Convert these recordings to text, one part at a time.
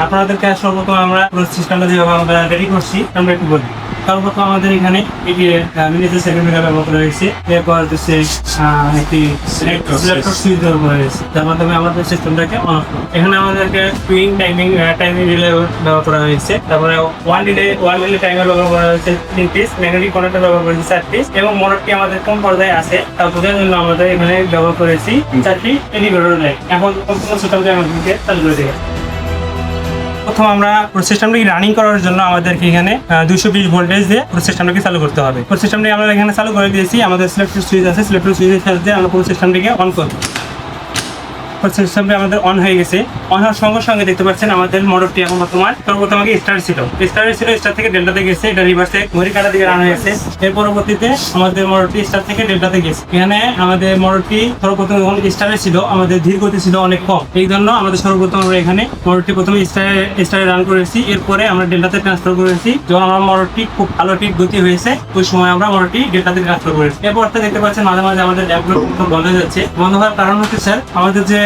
আপনাদেরকে সর্বপ্রথম আমরা পুরো সিস্টেমটা যেভাবে আমরা রেডি করছি আমরা একটু বলি। সর্বপ্রথম আমাদের এখানে এটি মিনিতে সেকেন্ড মিটার ব্যবহার করা হয়েছে। এরপর হচ্ছে একটি ইলেকট্রিক সুইচ ব্যবহার করা হয়েছে, যার মাধ্যমে আমাদের সিস্টেমটাকে অন অফ করবে। এখানে আমাদেরকে টুইং টাইমিং রিলে ব্যবহার করা হয়েছে। তারপরে ওয়ান রিলে টাইমার ব্যবহার করা হয়েছে 3 পিস, ম্যাগনেটিক কন্ট্যাক্টর ব্যবহার করেছি 4 পিস, এবং মোটরটি আমাদের কম পর্যায়ে আছে তা বোঝার জন্য আমাদের এখানে ব্যবহার করেছি 4টি ইন্ডিকেটর লাইট। এখন সম্পূর্ণ সিস্টেমটা আমাদেরকে চালু করে দেবে। প্রথম আমরা পুরো সিস্টেমটাকে রানিং করার জন্য আমাদেরকে এখানে 220 ভোল্টেজ দিয়ে পুরো সিস্টেমটাকে চালু করতে হবে। পুরো সিস্টেমটাকে আমরা এখানে চালু করে দিয়েছি। আমাদের সিলেক্টর সুইচ আছে, সিলেক্টর সুইচের সাথে আমরা পুরো সিস্টেমটাকে অন করব। সিস্টেমটা আমাদের অন হয়ে গেছে। অন হওয়ার সঙ্গে সঙ্গে দেখতে পাচ্ছেন আমাদের মোটরটি এখন বর্তমান সর্বপ্রথম আগে স্টার ছিল, স্টার থেকে ডেল্টাতে গেছে, এটা রিভার্সে ঘড়ি কাটা দিকে রান হয়েছে। এর পরবর্তীতে আমাদের মোটরটি স্টার থেকে ডেল্টাতে গেছে। এখানে আমাদের মোটরটি সর্বপ্রথম যখন স্টারে ছিল আমাদের ধীর গতি ছিল অনেক কম, এই জন্য আমাদের সর্বপ্রথম আমরা এখানে মোটরটি প্রথমে স্টারে রান করেছি, এরপরে আমরা ডেল্টাতে ট্রান্সফার করেছি। যখন আমার মোটরটি খুব ভালো ঠিক গতি হয়েছে ওই সময় আমরা মোটরটি ডেল্টাতে ট্রান্সফার করেছি। এরপর দেখতে পাচ্ছেন মাঝে মাঝে আমাদের ড্যাম্পগুলো বন্ধ হয়ে যাচ্ছে। বন্ধ হওয়ার কারণ হচ্ছে স্যার আমাদের যে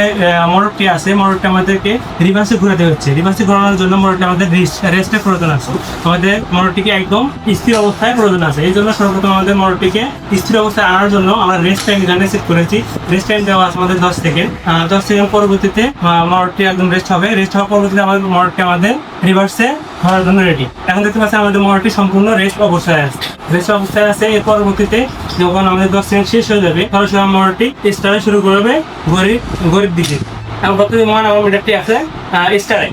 মোটরটি আছে মোটরটি আমাদেরকে রিভার্সে ঘোরাতে হচ্ছে। রিভার্সে ঘোরানোর জন্য মোটরটি আমাদের রেস্টের প্রয়োজন আছে। আমাদের মোটরটিকে একদম স্থির অবস্থায় প্রয়োজন আছে। এই জন্য সর্বপ্রথম আমাদের মোটরটিকে স্থির অবস্থায় আনার জন্য আমরা রেস্ট টাইম এখানে সেট করেছি। রেস্ট টাইম দেওয়া আছে আমাদের 10 সেকেন্ড। 10 সেকেন্ড পরবর্তীতে মোটরটি একদম রেস্ট হবে। রেস্ট হওয়ার পরবর্তীতে আমাদের মোটরটি আমাদের রিভার্সে ধরার জন্য রেডি। এখন দেখতে পাচ্ছি আমাদের মোটরটি সম্পূর্ণ রেস্ট অবস্থায় আছে। রেস্ট অবস্থায় আছে। এর পরবর্তীতে যখন আমাদের 10 সেকেন্ড শেষ হয়ে যাবে সরাসরি মোটরটি স্টারে শুরু করবে ঘড়ির দিকে। এখন বর্তমান আমার মিটারটি আছে স্টারে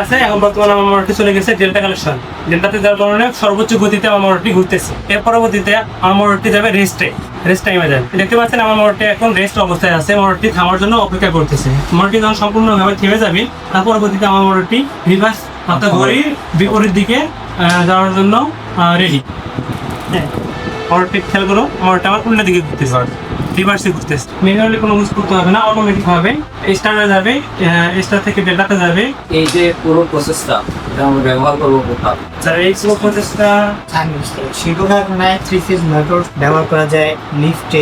আছে। এখন বর্তমানে আমার মোটরটি চলে গেছে ডেল্টা কানেকশন। ডেল্টাতে যাওয়ার কারণে সর্বোচ্চ গতিতে আমার মোটরটি ঘুরতেছে। এর পরবর্তীতে আমার মোটরটি যাবে রেস্ট টাইমে যাবে। দেখতে পাচ্ছেন আমার মোটরটি এখন রেস্ট অবস্থায় আছে। মোটরটি থামার জন্য অপেক্ষা করতেছে। মোটরটি যখন সম্পূর্ণভাবে থেমে যাবে তার পরবর্তীতে আমার মোটরটি রিভার্স অর্থাৎ ঘড়ির বিপরীত দিকে যাওয়ার জন্য রেডি। হ্যাঁ, মোটরটি খেয়াল করো, মোটরটা আমার উল্টা দিকে ঘুরতেছে, রিভার্সে ঘুরতেছে। ম্যানুয়ালি কোনো ইউজ করতে হবে না, অটোমেটিক ভাবে স্টারে যাবে, স্টার থেকে ডেল্টাতে যাবে। এই যে পুরো প্রসেসটা এটা আমরা ব্যবহার করবো কোথাও? স্যার এই পুরো প্রসেসটা শিল্প কারখানায় 3 ফেজ মোটর ব্যবহার করা যায় লিফটে।